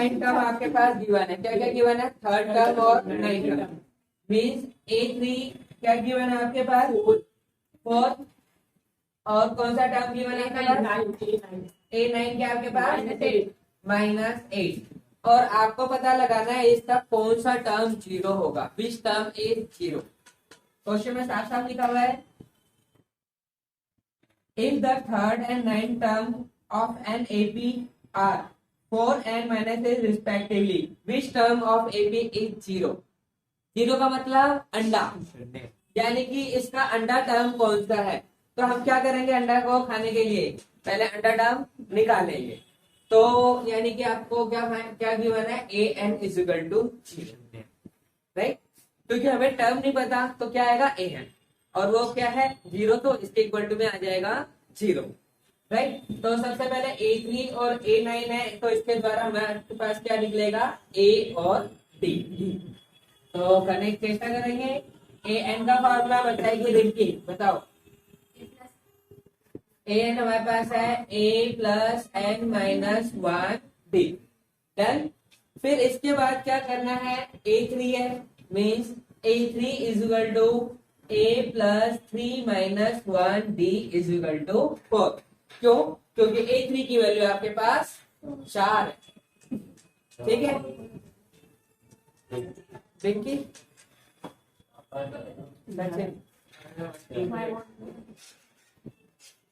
9 term आपके पास given है। क्या क्या गिवन है? थर्ड टर्म और 9 टर्म। मीन्स A3 क्या गिवन है आपके पास? फोर्थ। और कौन सा टर्म गिवन है आपके पास? A9 क्या आपके पास? -8। और आपको पता लगाना है इसका कौन सा टर्म जीरो होगा। Which term is zero. Question में साफ साफ लिखा हुआ है, if the third and ninth term of an AP are 4 and -8 respectively, which term of AP is zero? Zero का मतलब अंडा, यानी कि इसका अंडा टर्म कौन सा है। तो हम क्या करेंगे, अंडा को खाने के लिए पहले अंडा टर्म निकालेंगे। तो यानी कि आपको क्या गिवन है? an is equal to 0, right. क्योंकि हमें टर्म नहीं पता तो क्या आएगा? an, और वो क्या है? 0, तो इसके इक्वल टू में आ जाएगा 0, राइट। तो सबसे पहले A3 और A9 है, तो इसके द्वारा हमारे पास क्या निकलेगा? A और D। तो करने की चेष्टा करेंगे। an का फॉर्मूला बताइए, देखिए बताओ। an हमारे पास है A plus n minus 1D। Done. फिर इसके बाद क्या करना है? A3 है, means A3 is equal to A plus 3 minus 1D is equal to 4। क्यों? क्योंकि A3 की वैल्यू आपके पास 4 है। ठीक है, देखिए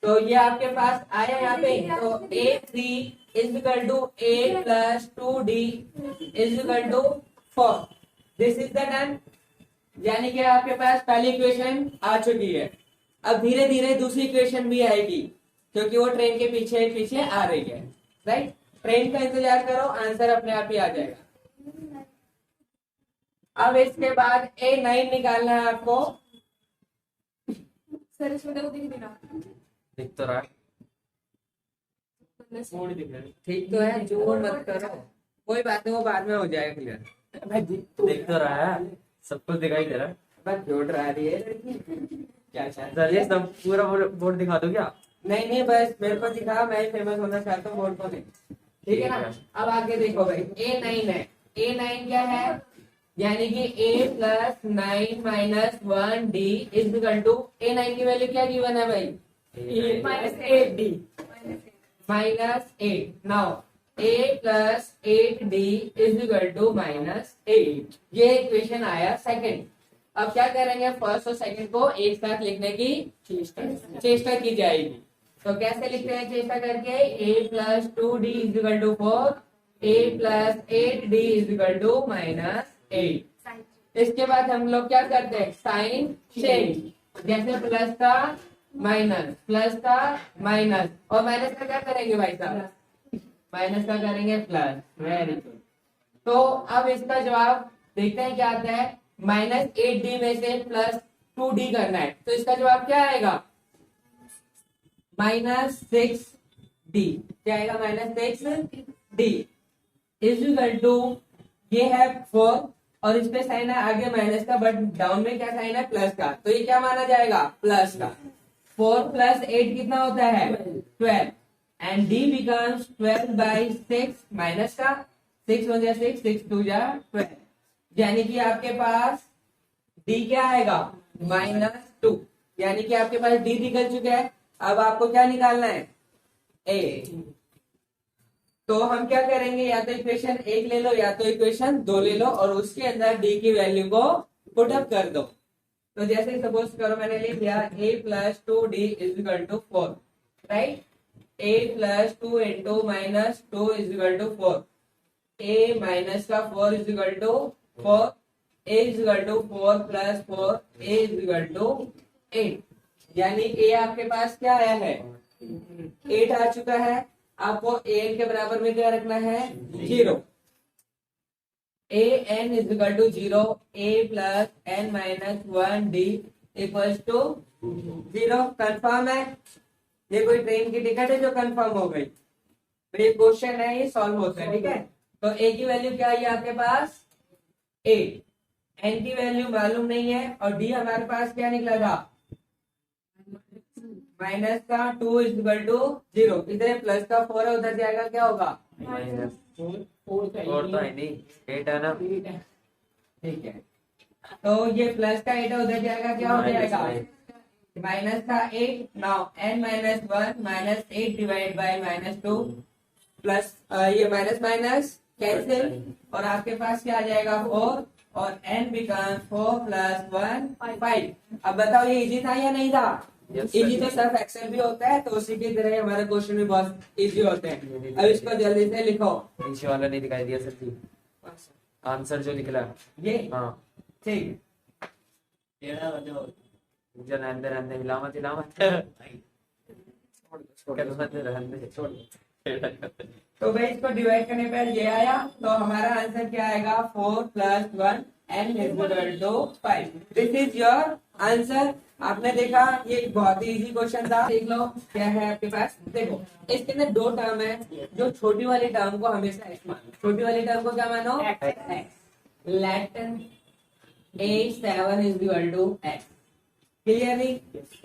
तो ये आपके पास आया यहाँ पे। तो A3 is equal to A plus 2D is equal to 4। This is the done. यानी कि आपके पास पहली इक्वेशन आ चुकी है। अब धीरे धीरे दूसरी इक्वेशन भी आएगी, क्योंकि वो ट्रेन के पीछे पीछे आ रही है, राइट। ट्रेन का इंतजार करो, आंसर अपने आप ही आ जाएगा। अब इसके बाद A9 निकालना है आपको। सर इसमें देखो, दिख तो रहा है, ठीक तो है, जोर मत करो, कोई बात नहीं, वो बाद में हो जाएगा क्लियर। दिख तो रहा है, सब कुछ दिखाई दे रहा है। बस जोड़ रहा रही है क्या चलिए सब पूरा बोर्ड दिखा दो क्या? नहीं, बस मेरे को दिखा, मैं फेमस होना चाहता हूँ, बोर्ड को नहीं। ठीक है ना। अब आगे देखो भाई, A9 है। A9 क्या है? यानी कि A plus 9 minus 1D is equal to, A9 की वैल्यू क्या गिवन है भाई? -8D -8। Now A plus 8D is equal to -8। ये इक्वेशन आया सेकंड। अब क्या करेंगे? फर्स्ट और सेकंड को एक साथ लिखने की चेष्टा की जाएगी। तो कैसे लिखते हैं चेष्टा करके? A plus 2D is equal to 4, A plus 8D is equal to -8। इसके बाद हम लोग क्या करते हैं? साइन चेंज, जैसे प्लस का माइनस, प्लस का माइनस, और माइनस का क्या करेंगे भाई साहब? माइनस का करेंगे प्लस। Very good. तो अब इसका जवाब देखते हैं क्या आता है। -8D में से +2D करना है, तो इसका जवाब क्या आएगा? -6D। क्या आएगा? -6D इज इक्वल टू, ये है 4 और इस पे साइन है आगे माइनस का, बट डाउन में क्या साइन है? प्लस का, तो ये क्या माना जाएगा? प्लस का। 4 प्लस 8 कितना होता है? 12। एंड D बिकम्स 12/6 माइनस का 6 1 6 6 2 12। यानी कि आपके पास D क्या आएगा? -2। यानी कि आपके पास D निकल चुका है। अब आपको क्या निकालना है? A। तो हम क्या करेंगे? या तो इक्वेशन 1 ले लो या तो इक्वेशन 2 ले लो, और उसके अंदर D की वैल्यू को पुट अप कर दो। तो जैसे सपोज करो मैंने लिख दिया A plus 2D is equal to 4, right. A plus 2 into -2 is equal to 4। A minus का 4 is equal to 4। A is equal to 4 plus 4, A is equal to 8। यानी A आपके पास क्या आया है? 8 आ चुका है। आपको an के बराबर में क्या रखना है? 0। an is equal to 0, A plus n minus 1D equals to 0। Confirm है? ये कोई ट्रेन की टिकट है जो कंफर्म हो गई? तो ये क्वेश्चन है, ये सॉल्व होता है, ठीक है। तो A की वैल्यू क्या है आपके पास? 8। n की वैल्यू मालूम नहीं है, और D हमारे पास क्या निकला था? माइनस का 2 इज इक्वल टू 0। इधर प्लस का 4 है, उधर जाएगा क्या होगा? 4 और तो है नहीं, 8 है ना। ठीक है, तो ये प्लस का 8 उधर जाएगा, क्या हो जाएगा माइनस का 8। Now n minus 1 minus 8 divide by minus 2 plus ये माइनस माइनस कैंसिल, और आपके पास क्या आ जाएगा 4, और n बिकम 4 प्लस 1 5। अब बताओ ये इजी था या नहीं था? Yes, sir. इजी तो सिर्फ एक्सेल भी होता है, तो उसी की तरह ही हमारे क्वेश्चन भी बहुत इजी होते हैं। अब इसको जल्दी से लिखो। नीचे वाला नहीं दिखाई दिया सर जी, आंसर जो निकला। ये हाँ, ठीक, जन अंदर अंदर हिलामत हिलामत छोड़ तो भाई इसको डिवाइड करने पर ये आया, तो हमारा आंसर क्या आएगा 4 plus 1 n is equal to 5। This is your answer. आपने देखा ये बहुत ही इजी क्वेश्चन था। देख लो क्या है आपके पास। देखो इसके अंदर दो टर्म है, जो छोटी वाली टर्म को हमेशा x मानो। छोटी वाली टर्म को क्या मानो? x। Let a7 is equal to x, clearly.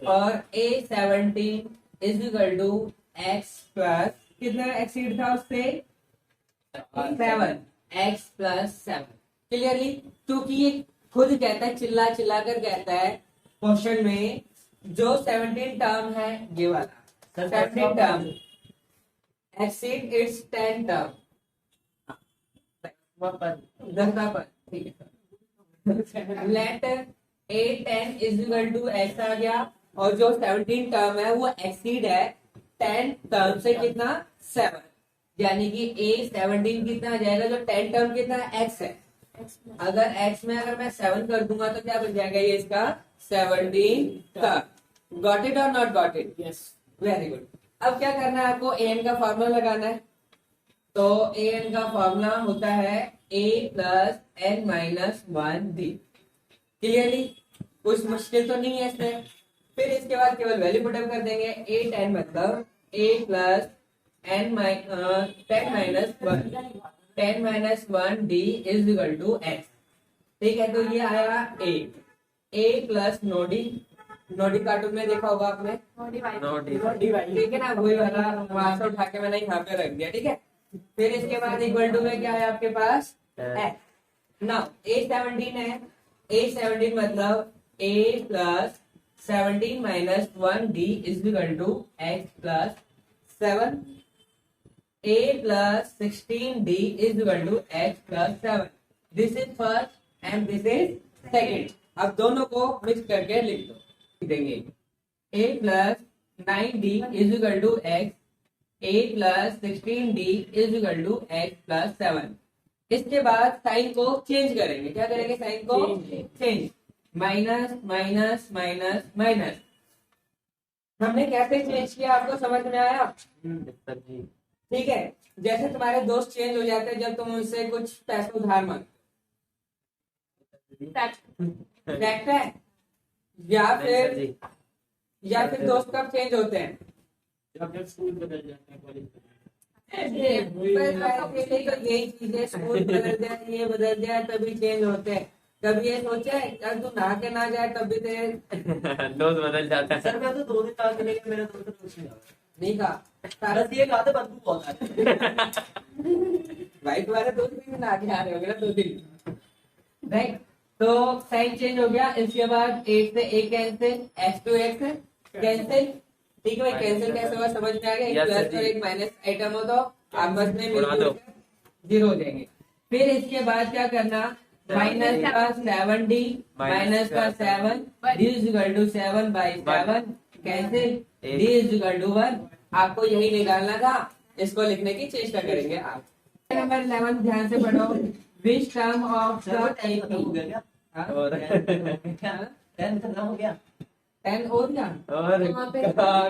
और a17 is equal to x plus कितना एक्सीड था उससे 7, x प्लस 7, क्लियरली। क्योंकि ये खुद कहता है, चिल्ला चिल्ला कर कहता है क्वेश्चन में, जो 17 टर्म है ये वाला 17 टर्म एक्सीड इट्स 10 टर्म, 10 पर, ठीक है। Let a10 is equal to x आ गया, और जो 17 टर्म है वो एक्सीड है 10 टर्म से कितना 7, यानी कि a17 कितना आ जाएगा, जो 10 टर्म कितना x है। अगर x में अगर मैं 7 कर दूंगा तो क्या बन जाएगा ये इसका 17 टर्म। गॉट इट और not got it? Yes, very good. अब क्या करना है आपको, an का फॉर्मूला लगाना है। तो an का फॉर्मूला होता है a plus n minus 1d, clearly. कुछ मुश्किल तो नहीं है इसमें। फिर इसके बाद केवल वैल्यू पुटअप कर देंगे। a10 मतलब a plus 10 minus 1, 10 minus 1d is equal to x, ठीक है। तो ये आया a plus Noddy, Noddy cartoon में देखा होगा आपने, ठीक है ना, वही वाला वहां से उठा के मैंने यहाँ पे रख दिया, ठीक है। फिर इसके बाद इक्वल टू में क्या है आपके पास x। नाउ a17 है, a17 मतलब a plus 17 minus 1d is equal to x plus 7, a plus 16d is equal to x plus 7। This is first and this is second. अब दोनों को मिक्स करके लिख दो, देंगे a plus 9d is equal to x, a plus 16d is equal to x plus 7। इसके बाद sign को चेंज करेंगे। क्या करेंगे? साइन को change, minus minus minus minus. हमने कैसे चेंज किया आपको समझ में आया? सर जी। ठीक है, जैसे तुम्हारे दोस्त चेंज हो जाते हैं जब तुम उनसे कुछ पैसे उधार मांगते है, या फिर दोस्त कब चेंज होते हैं? जब स्कूल बदल जाते हैं, कॉलेज तो यही चीज है, स्कूल बदल जाए, ये बदल जाए तभी चेंज होते हैं। कभी ये सोचे अगर तू नहा के ना जाए तब भी तेरे दोस्त बदल जाता है। सर मैं तो 2 दिन कहा चले गया, मेरा दोस्त कुछ नहीं कहा। नहीं कहा, बस ये कहा था बदबू बहुत आ रही है। भाई तुम्हारे दोस्त भी नहा के आ रहे होंगे ना 2 दिन, राइट। तो साइन चेंज हो गया। इसके बाद 8 से 1 cancel, x to x cancel, ठीक है भाई। कैंसिल कैसे हुआ समझ में आ गया? एक प्लस और एक माइनस आइटम हो तो आपस में मिलकर 0 हो जाएंगे। फिर इसके बाद क्या करना, माइनस का 7d माइनस का 7 d is equal to 7 by 7 cancel, d is equal to 1। आपको यही निकालना था, इसको लिखने की चेष्टा करेंगे आप। नंबर 11 ध्यान से पढ़ो। विच टर्म ऑफ द हो गया क्या? और 10 खत्म हो गया। 10 और क्या और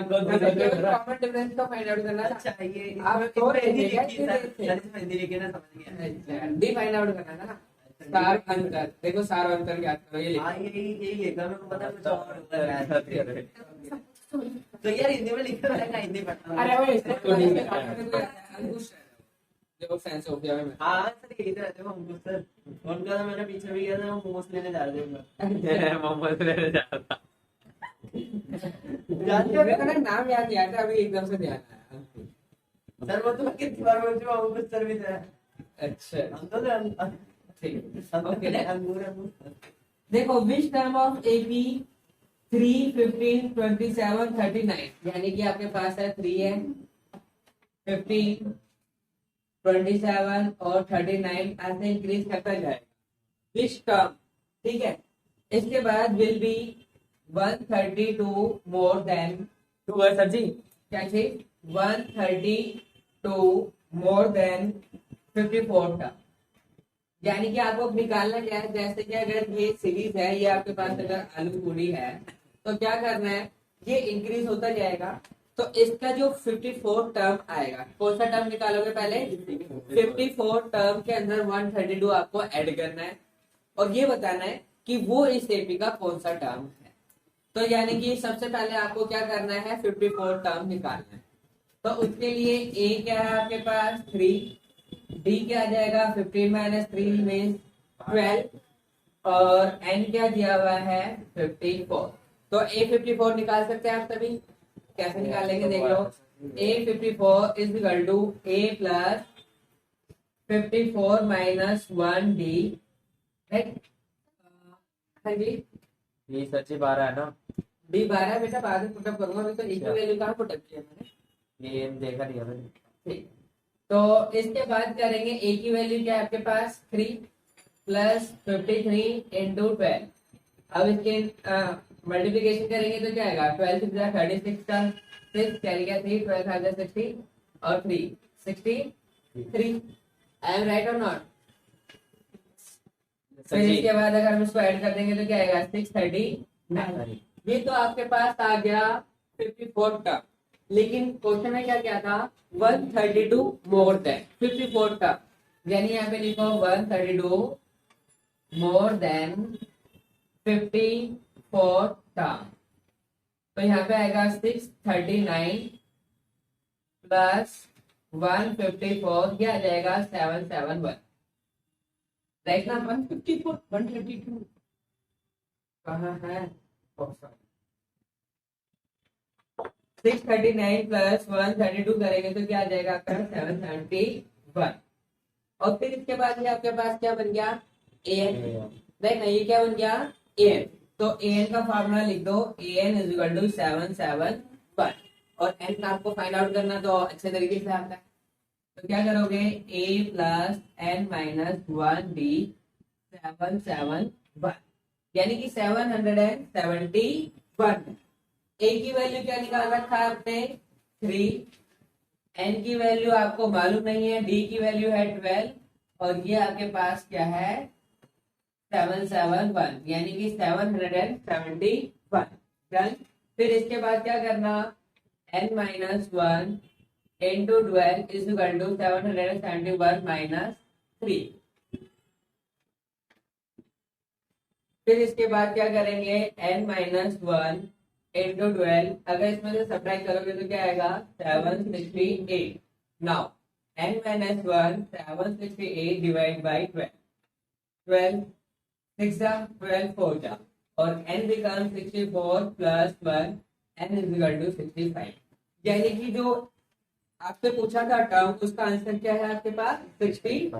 कॉमन डिफरेंस को फाइंड आउट करना था। अच्छा ये आप तो हिंदी लिखेगा लिखी सर, हिंदी लिखी ना, समझ गया। डी फाइंड आउट करना था ना। सार अंतर, देखो सार अंतर ज्ञात करो, ये हाँ लिखो। यही लिखा, मेरे को पता है कुछ और होता है। तो यार हिंदी में लिखा रहेगा, हिंदी पढ़ना। अरे वो इससे अंकुश जो सेंस हो गया मैं। हाँ सर यही तो रहते हैं हमको सर। उनका तो मैंने पीछे भी गया था, वो मोमोस लेने जा रहे थे। मोहम्मद लेने जा रहा था। जानते हो मेरे को ना नाम याद नहीं आता अभी, एकदम से ध्यान आया। सर, वो तो मैं कितनी बार बोल चुका हूँ, सर भी था। अच्छा ठीक है ओके अंगूर देखो विच टर्म ऑफ एपी 3, 15, 27, 39 यानी कि आपके पास है 3 है 15, 27 और 39 ऐसे इंक्रीज करता जाएगा विच टर्म ठीक है। इसके बाद विल बी 132 मोर देन 2 है सर जी। क्या चीज 132 मोर देन 54 टर्म यानी कि आपको निकालना क्या है जैसे कि अगर ये सीरीज है ये आपके पास अगर आलू पूरी है तो क्या करना है ये इंक्रीज होता जाएगा तो इसका जो 54 टर्म आएगा कौन सा टर्म निकालोगे पहले 54 टर्म के अंदर 132 आपको ऐड करना है और ये बताना है कि वो इस एपी का कौन सा टर्म है। तो यानी कि सबसे पहले आपको क्या करना है 54 टर्म निकालना है तो उसके लिए ए क्या है आपके पास 3 डी क्या आ जाएगा 15 माइनस 3 मीन 12 और एन क्या दिया हुआ है 54 तो ए 54 निकाल सकते हैं आप सभी कैसे निकालेंगे देख लो a 54 is equal to a plus 54 minus 1 d right. हाँ जी ये सर जी 12 है ना। डी 12 बेटा बाद में पुटअप करूंगा अभी तो ए की वैल्यू कहाँ पुटअप किया मैंने ये देखा नहीं है मैंने। ठीक तो इसके बाद करेंगे ए की वैल्यू क्या है आपके पास 3 प्लस 53 इंटू 12 अब इसके मल्टीप्लिकेशन करेंगे तो क्या आएगा 12 6 36 का 6 कैरी गया 3 12 आ गया 60 और 3 63 आई एम राइट और नॉट। सर फिर जी इसके बाद अगर हम इसको ऐड कर देंगे तो क्या आएगा 639 ये तो आपके पास आ गया 54 का लेकिन क्वेश्चन में क्या क्या था 132 मोर देन 54 का यानी यहाँ पे लिखो 132 मोर देन 54 का तो यहाँ पे आएगा 639 प्लस 154 क्या आ जाएगा 771 राइट ना 154 132 कहाँ है 639 प्लस 132 करेंगे तो क्या आ जाएगा आपका 771 और फिर इसके बाद ये आपके पास क्या बन गया an राइट ना ये क्या बन गया an तो an का फार्मूला लिख दो an इज इक्वल टू 771 और n का आपको फाइंड आउट करना तो अच्छे तरीके से आता है तो क्या करोगे a plus n minus 1 d 771 यानी कि 771 ए की वैल्यू क्या निकाल रखा है आपने 3 एन की वैल्यू आपको मालूम नहीं है डी की वैल्यू है 12 और ये आपके पास क्या है 771 यानी कि 771 डन। फिर इसके बाद क्या करना n minus 1 into 12 is equal to 771 minus 3 फिर इसके बाद क्या करेंगे n माइनस 1 इंटू 12 अगर इसमें से सब्ट्रैक्ट करोगे तो क्या आएगा 768 now n minus 1 768 divide by 12 6 12 4 जा और n become 64 plus 1 n is equal to 65 यानी कि जो आपसे पूछा था टर्म उसका आंसर क्या है आपके पास 65